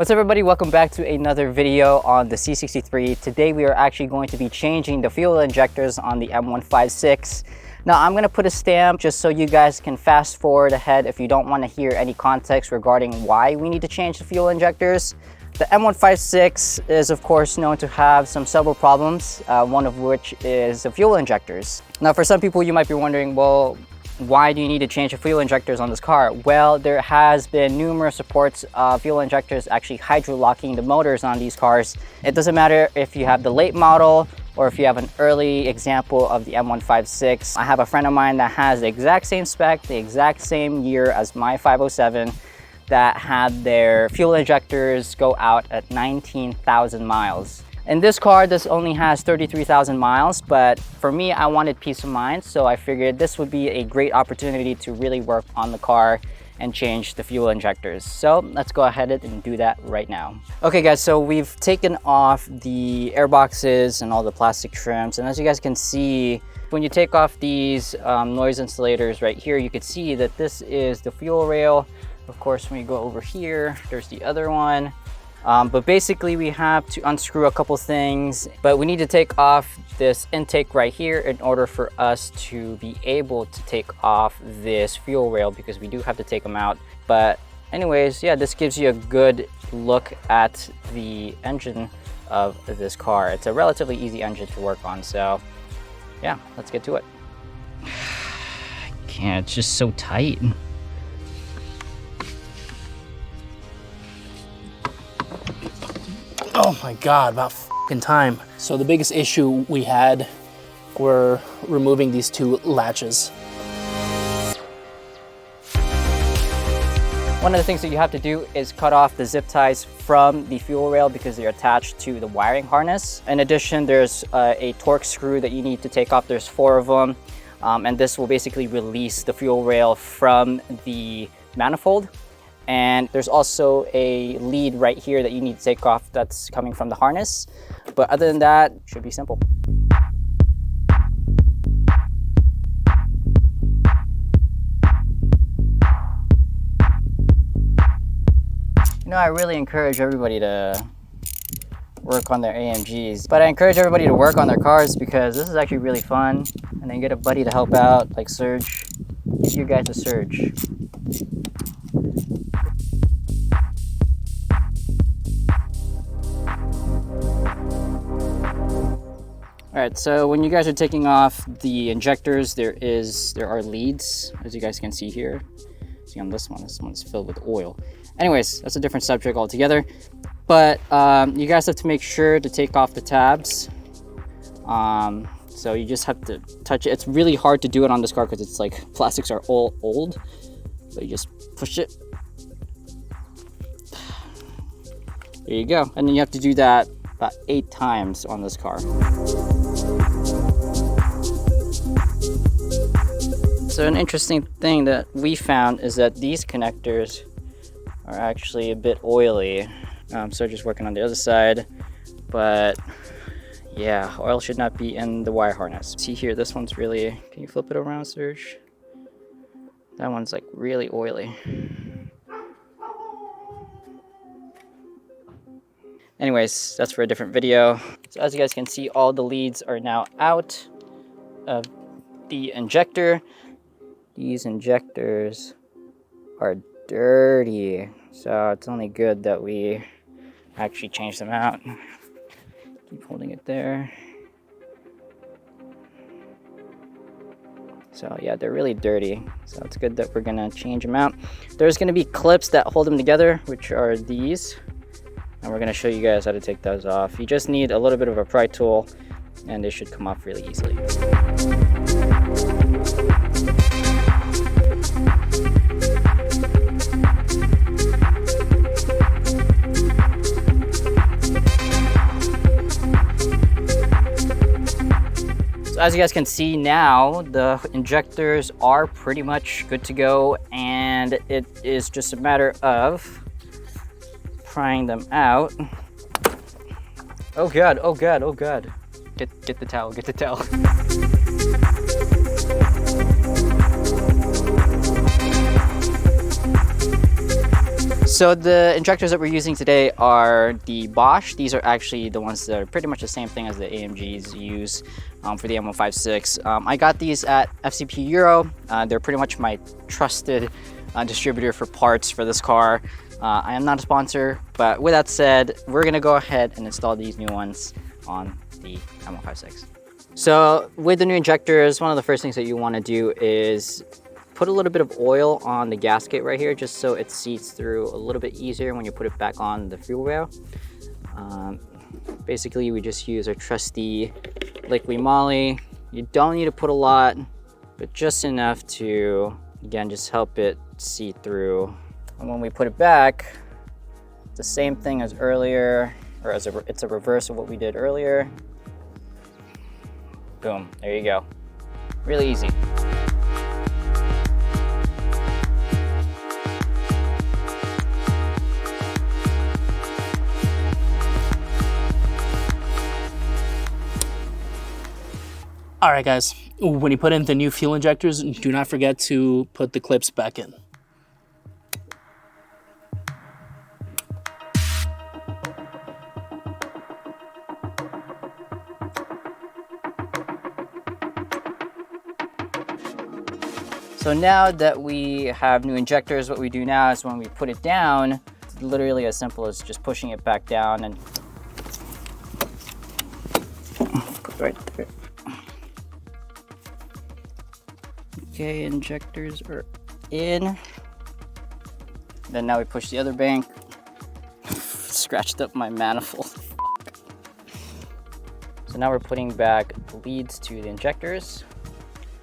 What's up everybody, welcome back to another video on the C63. Today we are actually going to be changing the fuel injectors on the M156. Now I'm going to put a stamp just so you guys can fast forward ahead if you don't want to hear any context regarding why we need to change the fuel injectors. The M156 is of course known to have several problems, one of which is the fuel injectors. Now for some people you might be wondering, well, why do you need to change the fuel injectors on this car? Well, there has been numerous reports of fuel injectors actually hydrolocking the motors on these cars. It doesn't matter if you have the late model or if you have an early example of the M156. I have a friend of mine that has the exact same spec, the exact same year as my 507 that had their fuel injectors go out at 19,000 miles. In this car, this only has 33,000 miles, but for me, I wanted peace of mind, so I figured this would be a great opportunity to really work on the car and change the fuel injectors. So let's go ahead and do that right now. Okay guys, so we've taken off the air boxes and all the plastic trims, and as you guys can see, when you take off these noise insulators right here, you can see that this is the fuel rail. Of course, when you go over here, there's the other one. But basically we have to unscrew a couple things, but we need to take off this intake right here in order for us to be able to take off this fuel rail, because we do have to take them out. But anyways, yeah, this gives you a good look at the engine of this car. It's a relatively easy engine to work on, so yeah, let's get to it. I can't, it's just so tight. Oh my God, about f***ing time. So the biggest issue we had were removing these two latches. One of the things that you have to do is cut off the zip ties from the fuel rail because they're attached to the wiring harness. In addition, there's a torque screw that you need to take off. There's 4 of them, and this will basically release the fuel rail from the manifold. And there's also a lead right here that you need to take off that's coming from the harness. But other than that, it should be simple. You know, I really encourage everybody to work on their AMGs, but I encourage everybody to work on their cars because this is actually really fun. And then get a buddy to help out, like Serj. Give you guys a Serj. All right, so when you guys are taking off the injectors, there are leads, as you guys can see here. See on this one's filled with oil. Anyways, that's a different subject altogether. But you guys have to make sure to take off the tabs. So you just have to touch it. It's really hard to do it on this car because it's like plastics are all old. But you just push it. There you go. And then you have to do that about 8 times on this car. So an interesting thing that we found is that these connectors are actually a bit oily. So just working on the other side, but yeah, oil should not be in the wire harness. See here, this one's really, can you flip it around, Serj? That one's like really oily. Anyways, that's for a different video. So as you guys can see, all the leads are now out of the injector. These injectors are dirty, so it's only good that we actually change them out. Keep holding it there. So yeah, they're really dirty, so it's good that we're gonna change them out. There's gonna be clips that hold them together, which are these, and we're gonna show you guys how to take those off. You just need a little bit of a pry tool and they should come off really easily. As you guys can see now, the injectors are pretty much good to go, and it is just a matter of prying them out. Oh God, oh God, oh God. Get the towel, get the towel. So the injectors that we're using today are the Bosch. These are actually the ones that are pretty much the same thing as the AMGs use for the M156. I got these at FCP Euro. They're pretty much my trusted distributor for parts for this car. I am not a sponsor, but with that said, we're gonna go ahead and install these new ones on the M156. So with the new injectors, one of the first things that you wanna do is put a little bit of oil on the gasket right here, just so it seats through a little bit easier when you put it back on the fuel rail. Basically, we just use our trusty liquid moly. You don't need to put a lot, but just enough to, again, just help it seat through. And when we put it back, it's the same thing as earlier, or it's a reverse of what we did earlier. Boom, there you go. Really easy. All right, guys, when you put in the new fuel injectors, do not forget to put the clips back in. So now that we have new injectors, what we do now is when we put it down, it's literally as simple as just pushing it back down and put right there. Okay, injectors are in. Then now we push the other bank. Scratched up my manifold. So now we're putting back the leads to the injectors.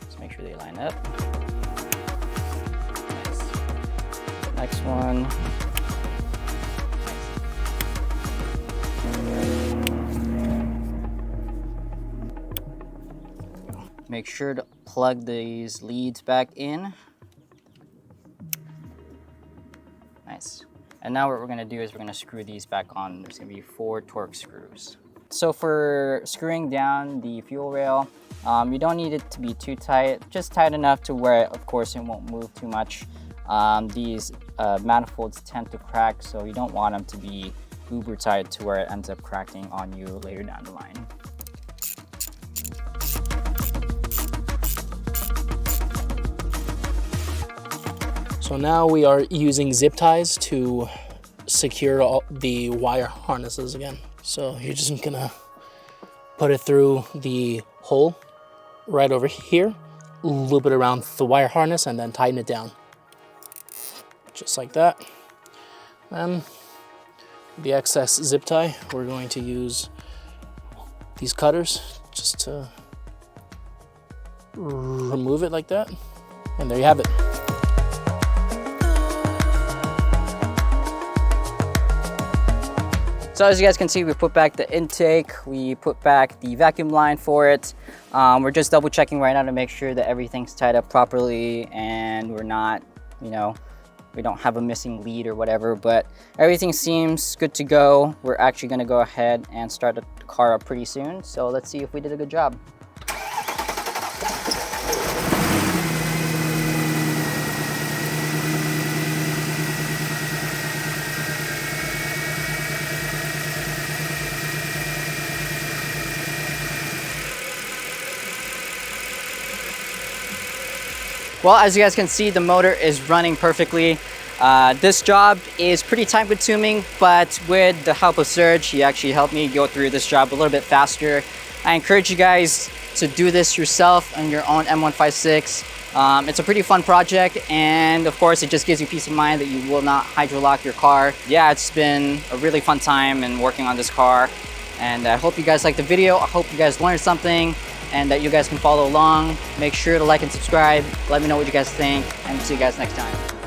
Just make sure they line up. Nice. Next one. Make sure to plug these leads back in. Nice. And now what we're gonna do is we're gonna screw these back on. There's gonna be 4 Torx screws. So for screwing down the fuel rail, you don't need it to be too tight, just tight enough to where, of course, it won't move too much. These manifolds tend to crack, so you don't want them to be uber tight to where it ends up cracking on you later down the line. So now we are using zip ties to secure all the wire harnesses again. So you're just gonna put it through the hole right over here, loop it around the wire harness, and then tighten it down. Just like that. Then the excess zip tie, we're going to use these cutters just to remove it like that. And there you have it. So as you guys can see, we put back the intake, we put back the vacuum line for it. We're just double checking right now to make sure that everything's tied up properly and we're not, you know, we don't have a missing lead or whatever, but everything seems good to go. We're actually gonna go ahead and start the car up pretty soon. So let's see if we did a good job. Well, as you guys can see, the motor is running perfectly. This job is pretty time consuming, but with the help of Serj, he actually helped me go through this job a little bit faster. I encourage you guys to do this yourself on your own M156. It's a pretty fun project, and of course, it just gives you peace of mind that you will not hydrolock your car. Yeah, it's been a really fun time in working on this car, and I hope you guys liked the video. I hope you guys learned something, and that you guys can follow along. Make sure to like and subscribe. Let me know what you guys think, and see you guys next time.